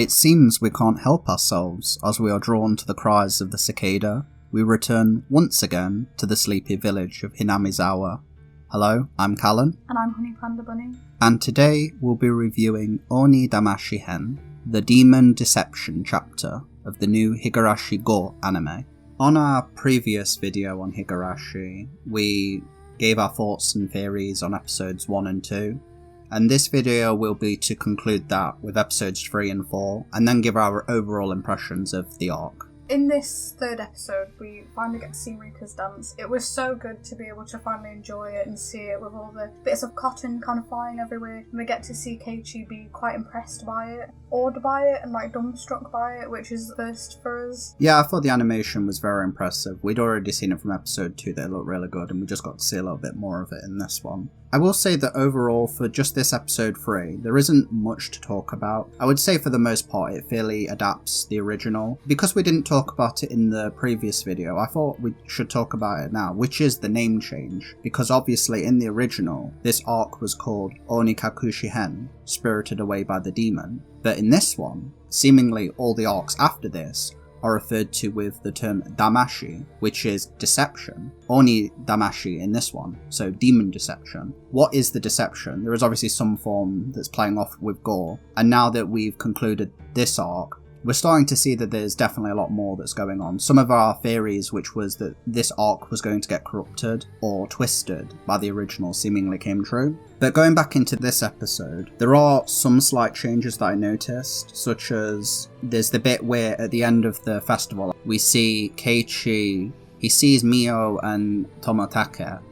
It seems we can't help ourselves as we are drawn to the cries of the cicada. We return once again to the sleepy village of Hinamizawa. Hello, I'm Callan. And I'm Honey Panda Bunny. And today we'll be reviewing Onidamashi-hen, the Demon Deception chapter of the new Higurashi Gou anime. On our previous video on Higurashi, we gave our thoughts and theories on episodes 1 and 2. And this video will be to conclude that with episodes 3 and 4, and then give our overall impressions of the arc. In this third episode, we finally get to see Rika's dance. It was so good to be able to finally enjoy it and see it with all the bits of cotton kind of flying everywhere. And we get to see Keiichi be quite impressed by it, awed by it, and dumbstruck by it, which is the first for us. Yeah, I thought the animation was very impressive. We'd already seen it from episode 2 that it looked really good, and we just got to see a little bit more of it in this one. I will say that overall, for just this episode 3, there isn't much to talk about. I would say for the most part it fairly adapts the original. Because we didn't talk about it in the previous video, I thought we should talk about it now, which is the name change. Because obviously in the original, this arc was called Onidamashi-hen, Spirited Away by the Demon. But in this one, seemingly all the arcs after this are referred to with the term damashi, which is deception. Onidamashi in this one, so demon deception. What is the deception? There is obviously some form that's playing off with Gou, and now that we've concluded this arc, we're starting to see that there's definitely a lot more that's going on. Some of our theories, which was that this arc was going to get corrupted or twisted by the original, seemingly came true. But going back into this episode, there are some slight changes that I noticed, such as there's the bit where at the end of the festival, we see Keiichi, he sees Mio and Tomotage,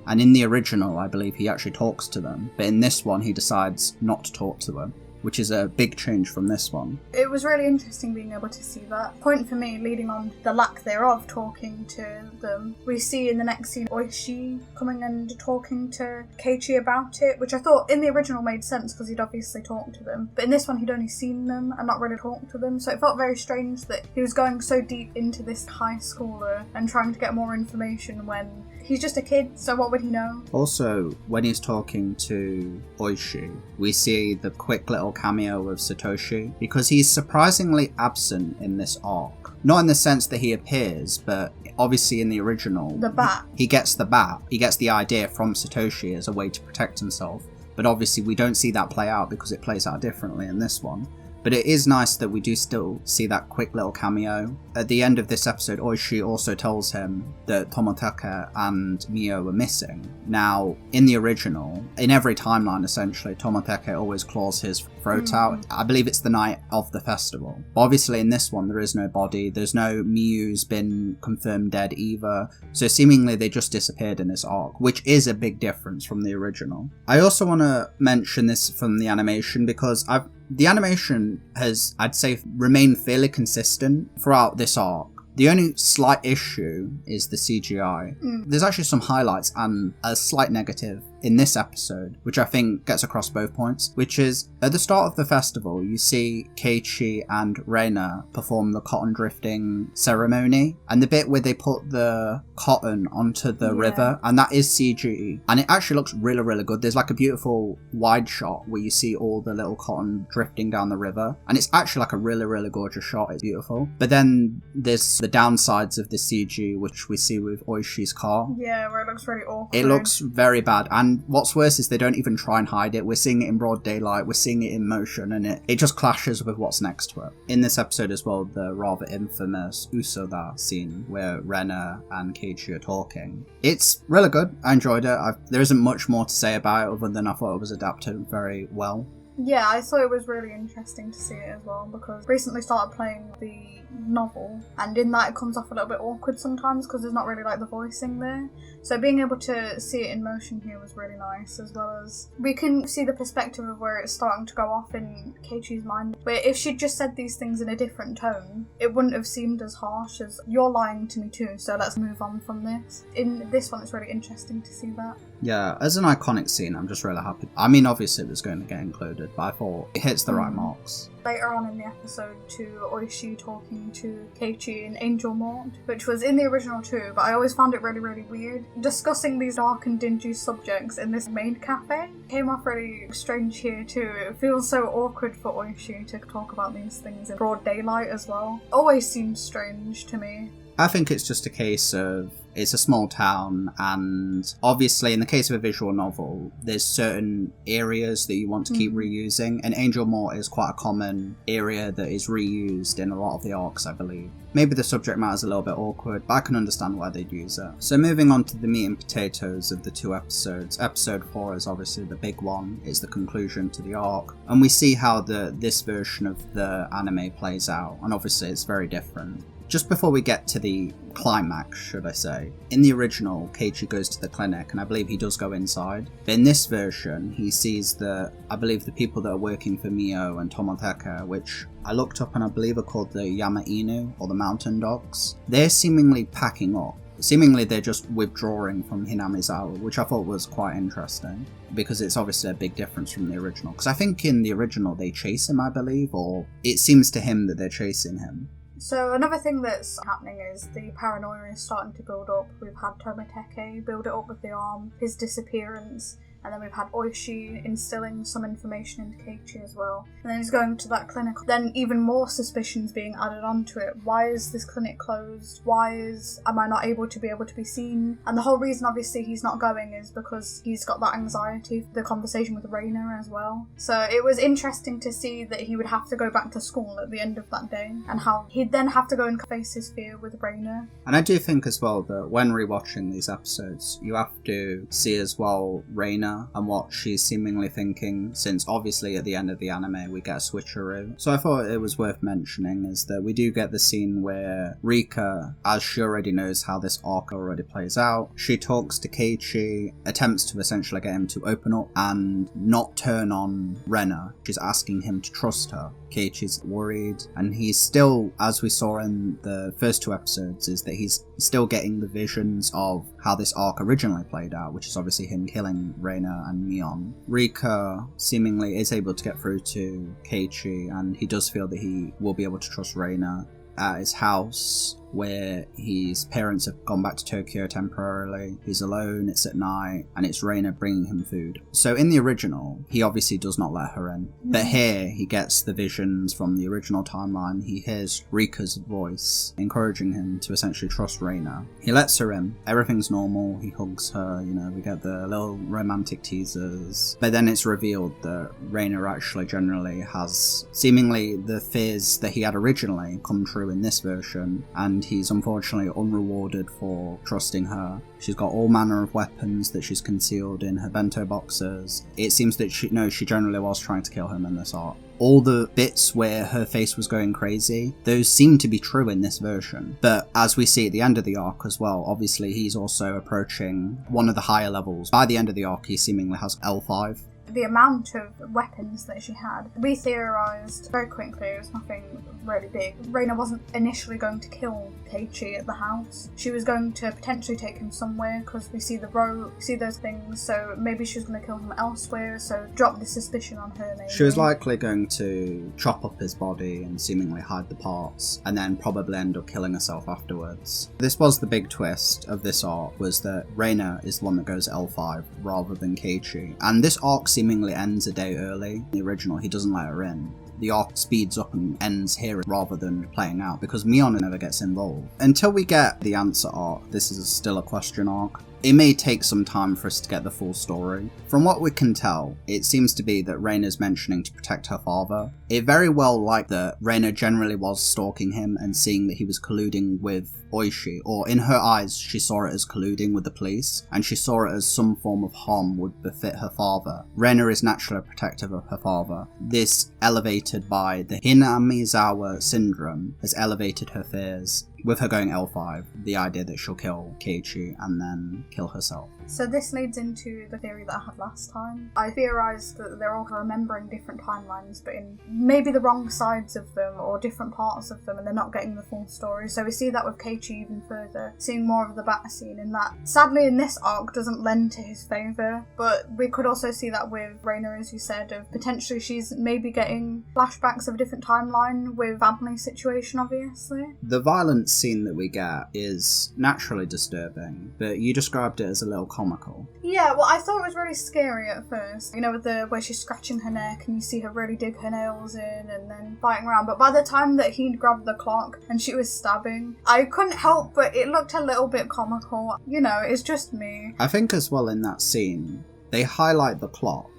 and in the original, I believe he actually talks to them, but in this one, he decides not to talk to them, which is a big change from this one. It was really interesting being able to see that. Point for me, leading on the lack thereof talking to them, we see in the next scene Oishi coming and talking to Keiichi about it, which I thought in the original made sense because he'd obviously talked to them. But in this one he'd only seen them and not really talked to them, so it felt very strange that he was going so deep into this high schooler and trying to get more information when he's just a kid, so what would he know? Also, when he's talking to Oishi, we see the quick little cameo of Satoshi, because he's surprisingly absent in this arc. Not in the sense that he appears, but obviously in the original, the bat. He gets the bat. He gets the idea from Satoshi as a way to protect himself. But obviously we don't see that play out because it plays out differently in this one. But it is nice that we do still see that quick little cameo. At the end of this episode, Oishi also tells him that Tomotage and Mio were missing. Now, in the original, in every timeline essentially, Tomotage always claws his throat out. I believe it's the night of the festival. But obviously in this one, there is no body. There's no Miu's been confirmed dead either. So seemingly they just disappeared in this arc, which is a big difference from the original. I also want to mention this from the animation because the animation has, I'd say, remained fairly consistent throughout this arc. The only slight issue is the CGI. There's actually some highlights and a slight negative in this episode, which I think gets across both points, which is at the start of the festival, you see Keiichi and Reina perform the cotton drifting ceremony, and the bit where they put the cotton onto the river, and that is CG, and it actually looks really, really good. There's a beautiful wide shot where you see all the little cotton drifting down the river, and it's actually a really, really gorgeous shot. It's beautiful. But then there's the downsides of the CG, which we see with Oishi's car. Yeah, where it looks really awful. It looks very bad, and what's worse is they don't even try and hide it. We're seeing it in broad daylight, we're seeing it in motion, and it just clashes with what's next to it. In this episode as well, the rather infamous Usoda scene where Rena and Keiichi are talking. It's really good. I enjoyed it. There isn't much more to say about it other than I thought it was adapted very well. Yeah, I thought it was really interesting to see it as well, because I recently started playing the novel, and in that it comes off a little bit awkward sometimes because there's not really the voicing there. So being able to see it in motion here was really nice, as well as we can see the perspective of where it's starting to go off in Keiichi's mind, where if she'd just said these things in a different tone, it wouldn't have seemed as harsh as "you're lying to me too, so let's move on from this." In this one, it's really interesting to see that. Yeah, as an iconic scene, I'm just really happy. I mean, obviously it was going to get included, but I thought it hits the right marks. later on in the episode to Oishi talking to Keiichi in Angel Mort, which was in the original too, but I always found it really, really weird. Discussing these dark and dingy subjects in this maid cafe came off really strange here too. It feels so awkward for Oishi to talk about these things in broad daylight as well. Always seems strange to me. I think it's just a case of it's a small town, and obviously in the case of a visual novel, there's certain areas that you want to keep reusing, and Angel Mort is quite a common area that is reused in a lot of the arcs, I believe. Maybe the subject matter is a little bit awkward, but I can understand why they'd use it. So moving on to the meat and potatoes of the two episodes. Episode 4 is obviously the big one, it's the conclusion to the arc, and we see how this version of the anime plays out, and obviously it's very different. Just before we get to the climax, should I say, in the original, Keiichi goes to the clinic, and I believe he does go inside. But in this version, he sees I believe the people that are working for Mio and Tomoteka, which I looked up and I believe are called the Yama Inu, or the mountain dogs. They're seemingly packing up. Seemingly they're just withdrawing from Hinamizawa, which I thought was quite interesting, because it's obviously a big difference from the original. Because I think in the original they chase him, I believe, or it seems to him that they're chasing him. So another thing that's happening is the paranoia is starting to build up. We've had Tomoteka build it up with the arm, his disappearance, and then we've had Oishi instilling some information into Keiichi as well. And then he's going to that clinic. Then even more suspicions being added onto it. Why is this clinic closed? Am I not able to be seen? And the whole reason obviously he's not going is because he's got that anxiety, the conversation with Reina as well. So it was interesting to see that he would have to go back to school at the end of that day, and how he'd then have to go and face his fear with Reina. And I do think as well that when rewatching these episodes, you have to see as well Reina and what she's seemingly thinking, since obviously at the end of the anime we get a switcheroo. So I thought it was worth mentioning is that we do get the scene where Rika, as she already knows how this arc already plays out, she talks to Keiichi, attempts to essentially get him to open up and not turn on Rena. She's asking him to trust her. Keiichi's worried, and he's still, as we saw in the first two episodes, is that he's still getting the visions of how this arc originally played out, which is obviously him killing Reina and Mion. Rika seemingly is able to get through to Keiichi, and he does feel that he will be able to trust Reina at his house, where his parents have gone back to Tokyo temporarily. He's alone, it's at night, and it's Reina bringing him food. So in the original, he obviously does not let her in. But here, he gets the visions from the original timeline. He hears Rika's voice, encouraging him to essentially trust Reina. He lets her in. Everything's normal. He hugs her, we get the little romantic teasers. But then it's revealed that Reina actually generally has seemingly the fears that he had originally come true in this version, and he's unfortunately unrewarded for trusting her. She's got all manner of weapons that she's concealed in her bento boxes. It seems that she generally was trying to kill him in this arc. All the bits where her face was going crazy, those seem to be true in this version. But as we see at the end of the arc as well, obviously he's also approaching one of the higher levels. By the end of the arc, he seemingly has L5. The amount of weapons that she had, we theorised very quickly, it was nothing really big. Reina wasn't initially going to kill Keiichi at the house. She was going to potentially take him somewhere, because we see the rope, see those things, so maybe she was going to kill him elsewhere, so drop the suspicion on her maybe. She was likely going to chop up his body and seemingly hide the parts, and then probably end up killing herself afterwards. This was the big twist of this arc, was that Reina is the one that goes L5 rather than Keiichi. And this arc seemingly ends a day early. In the original, he doesn't let her in. The arc speeds up and ends here rather than playing out, because Mion never gets involved. Until we get the answer arc, this is still a question arc. It may take some time for us to get the full story. From what we can tell, it seems to be that Reina's mentioning to protect her father. It very well liked that Reina generally was stalking him and seeing that he was colluding with Oishi, or in her eyes she saw it as colluding with the police, and she saw it as some form of harm would befit her father. Reina is naturally protective of her father. This, elevated by the Hinamizawa syndrome, has elevated her fears. with her going L5, the idea that she'll kill Keiichi and then kill herself. So this leads into the theory that I had last time. I theorised that they're all remembering different timelines, but in maybe the wrong sides of them or different parts of them, and they're not getting the full story. So we see that with Keiichi even further, seeing more of the bat scene in that. Sadly, in this arc doesn't lend to his favour, but we could also see that with Reina, as you said, of potentially she's maybe getting flashbacks of a different timeline with family situation, obviously. The violence scene that we get is naturally disturbing, but you described it as a little comical. Yeah, well, I thought it was really scary at first. You know, with the where she's scratching her neck and you see her really dig her nails in and then fighting around. But by the time that he'd grabbed the clock and she was stabbing, I couldn't help but it looked a little bit comical. You know, it's just me. I think as well in that scene, they highlight the clock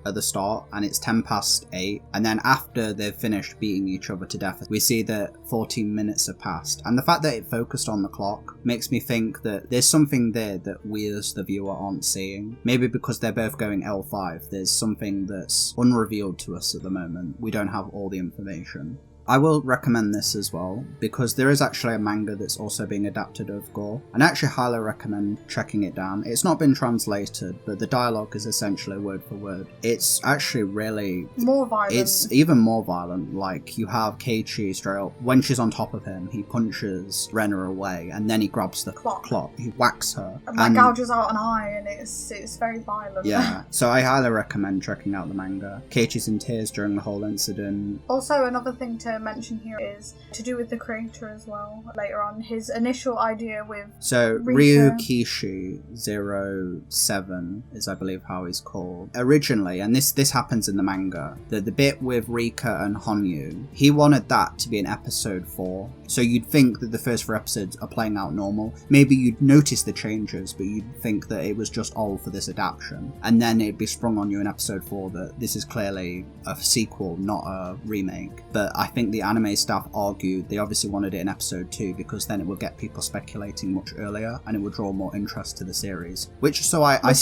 at the start and it's 8:10, and then after they've finished beating each other to death we see that 14 minutes have passed, and the fact that it focused on the clock makes me think that there's something there that we as the viewer aren't seeing. Maybe because they're both going L5, there's something that's unrevealed to us at the moment. We don't have all the information. I will recommend this as well, because there is actually a manga that's also being adapted of Gou, and I actually highly recommend checking it down. It's not been translated, but the dialogue is essentially word for word. It's actually really... more violent. It's even more violent. Like, you have Keiichi straight up, when she's on top of him, he punches Rena away, and then he grabs the clock. He whacks her. And gouges out an eye, and it's very violent. Yeah, so I highly recommend checking out the manga. Keiichi's in tears during the whole incident. Also, another thing to mention here is to do with the creator as well. Later on, his initial idea with Ryu Kishi 07 is, I believe, how he's called originally, and this happens in the manga. The bit with Rika and Honyu, he wanted that to be in episode 4. So you'd think that the first 4 episodes are playing out normal. Maybe you'd notice the changes, but you'd think that it was just all for this adaptation, and then it'd be sprung on you in episode 4 that this is clearly a sequel, not a remake. But I think the anime staff argued they obviously wanted it in episode 2 because then it would get people speculating much earlier and it would draw more interest to the series. Which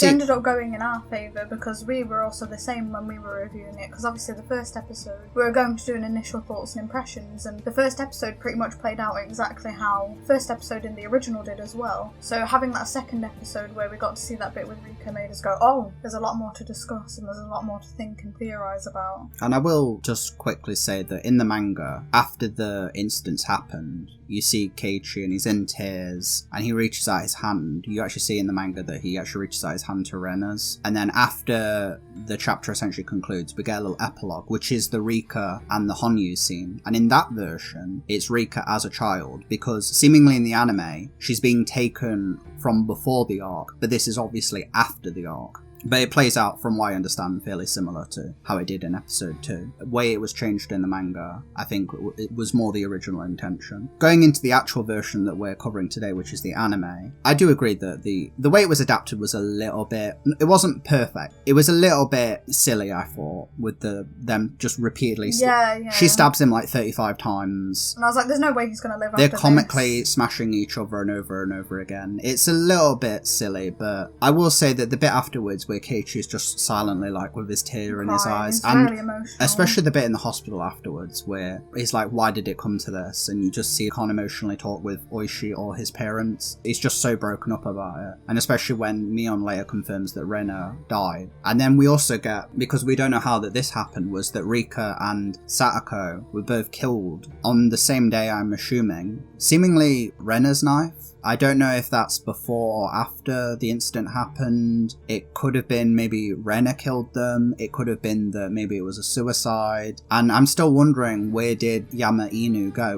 ended up going in our favour, because we were also the same when we were reviewing it, because obviously the first episode we were going to do an initial thoughts and impressions, and the first episode pretty much played out exactly how first episode in the original did as well. So having that second episode where we got to see that bit with Rika made us go, oh, there's a lot more to discuss and there's a lot more to think and theorise about. And I will just quickly say that in the manga, after the incidents happened, you see Keiichi and he's in tears and he reaches out his hand. You actually see in the manga that he actually reaches out his hand to Rena's. And then after the chapter essentially concludes, we get a little epilogue, which is the Rika and the Honyu scene. And in that version, it's Rika as a child, because seemingly in the anime, she's being taken from before the arc, but this is obviously after the arc. But it plays out, from what I understand, fairly similar to how it did in episode 2. The way it was changed in the manga, I think it was more the original intention. Going into the actual version that we're covering today, which is the anime, I do agree that the way it was adapted was a little bit... It wasn't perfect. It was a little bit silly, I thought, with them just repeatedly... Yeah. She stabs him like 35 times. And I was like, there's no way he's going to live They're after comically this. Smashing each other and over again. It's a little bit silly, but I will say that the bit afterwards where Keiichi is just silently, like, with his tear in his eyes, it's and really emotional. especially the bit in the hospital afterwards where he's like, why did it come to this? And you just see he can't emotionally talk with Oishi or his parents. He's just so broken up about it, and especially when Mion later confirms that Rena died. And then we also get, because we don't know how that this happened, was that Rika and Satoko were both killed on the same day, I'm assuming. Seemingly Rena's knife. I don't know if that's before or after the incident happened. It could have been maybe Rena killed them. It could have been that maybe it was a suicide. And I'm still wondering, where did Yama Inu go?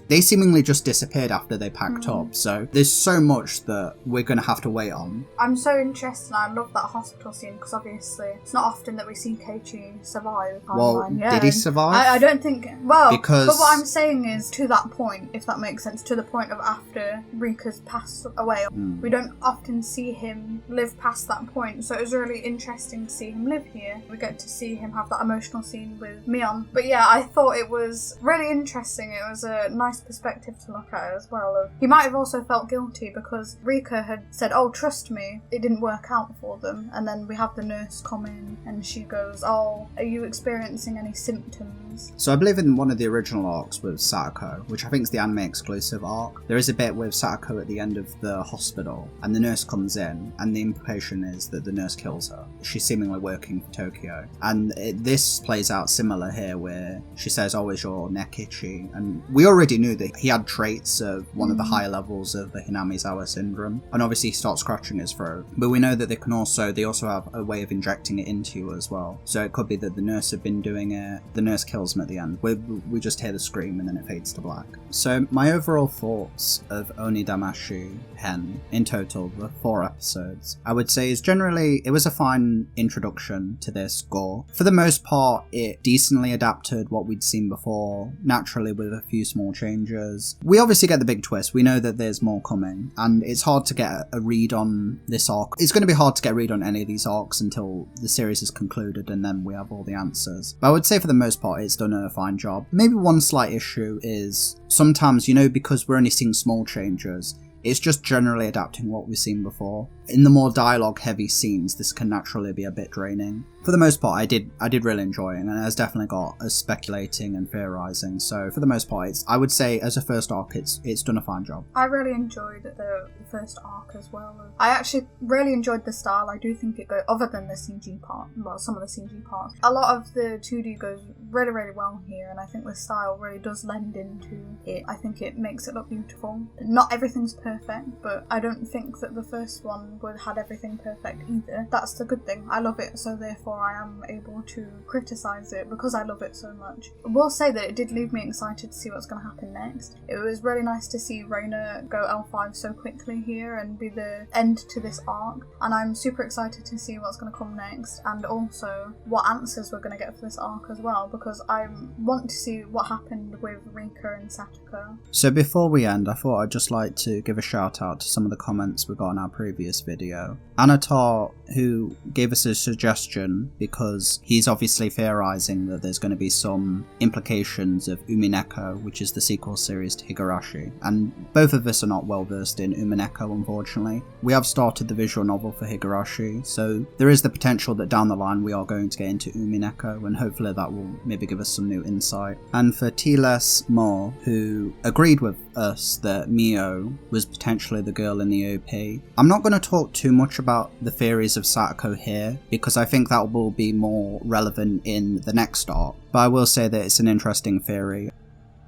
They seemingly just disappeared after they packed up. So there's so much that we're going to have to wait on. I'm so interested. I love that hospital scene, because obviously it's not often that we see Keiichi survive. Well, did he survive? I don't think... Well, because... but what I'm saying is, to that point, if that makes sense, to the point of after Rika's passed away. We don't often see him live past that point, so it was really interesting to see him live here. We get to see him have that emotional scene with Mion. But yeah, I thought it was really interesting. It was a nice perspective to look at as well. He might have also felt guilty because Rika had said, oh, trust me, it didn't work out for them. And then we have the nurse come in and she goes, oh, are you experiencing any symptoms? nice. So I believe in one of the original arcs with Satoko, which I think is the anime exclusive arc, there is a bit with Satoko at the end of the hospital, and the nurse comes in, and the implication is that the nurse kills her. She's seemingly working for Tokyo. And this plays out similar here, where she says, "Oh, is your neck itchy?" And we already knew that he had traits of one of the higher levels of the Hinamizawa syndrome, and obviously he starts scratching his throat. But we know that they also have a way of injecting it into you as well. So it could be that the nurse had been doing it, the nurse kills him at the end. We just hear the scream and then it fades to black. So my overall thoughts of Onidamashi-hen, in total, the 4 episodes, I would say is generally, it was a fine introduction to this gore. For the most part, it decently adapted what we'd seen before, naturally with a few small changes. We obviously get the big twist, we know that there's more coming, and it's hard to get a read on this arc. It's going to be hard to get a read on any of these arcs until the series is concluded and then we have all the answers. But I would say for the most part it's done a fine job. Maybe one slight issue is sometimes, because we're only seeing small changes, it's just generally adapting what we've seen before. In the more dialogue heavy scenes, this can naturally be a bit draining. For the most part, I did really enjoy it, and it has definitely got us speculating and theorising. So for the most part, I would say as a first arc, it's done a fine job. I really enjoyed the first arc as well. I actually really enjoyed the style. I do think it goes, other than the CG part, well, some of the CG parts, a lot of the 2D goes really, really well here, and I think the style really does lend into it. I think it makes it look beautiful. Not everything's perfect, but I don't think that the first one had everything perfect either. That's the good thing. I love it, so therefore I am able to criticise it because I love it so much. I will say that it did leave me excited to see what's going to happen next. It was really nice to see Reina go L5 so quickly here and be the end to this arc, and I'm super excited to see what's going to come next, and also what answers we're going to get for this arc as well, because I want to see what happened with Rika and Satoko. So before we end, I thought I'd just like to give a shout out to some of the comments we got in our previous video. Anatar, who gave us a suggestion because he's obviously theorising that there's going to be some implications of Umineko, which is the sequel series to Higurashi, and both of us are not well versed in Umineko, unfortunately. We have started the visual novel for Higurashi, so there is the potential that down the line we are going to get into Umineko, and hopefully that will maybe give us some new insight. And for T-Less Mo, who agreed with us that Mio was potentially the girl in the OP, I'm not going to talk too much about the theories of Satoko here, because I think that will be more relevant in the next arc, but I will say that it's an interesting theory.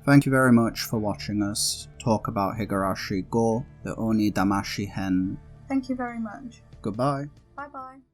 Thank you very much for watching us talk about Higurashi Gou, the Onidamashi-hen. Thank you very much. Goodbye. Bye bye.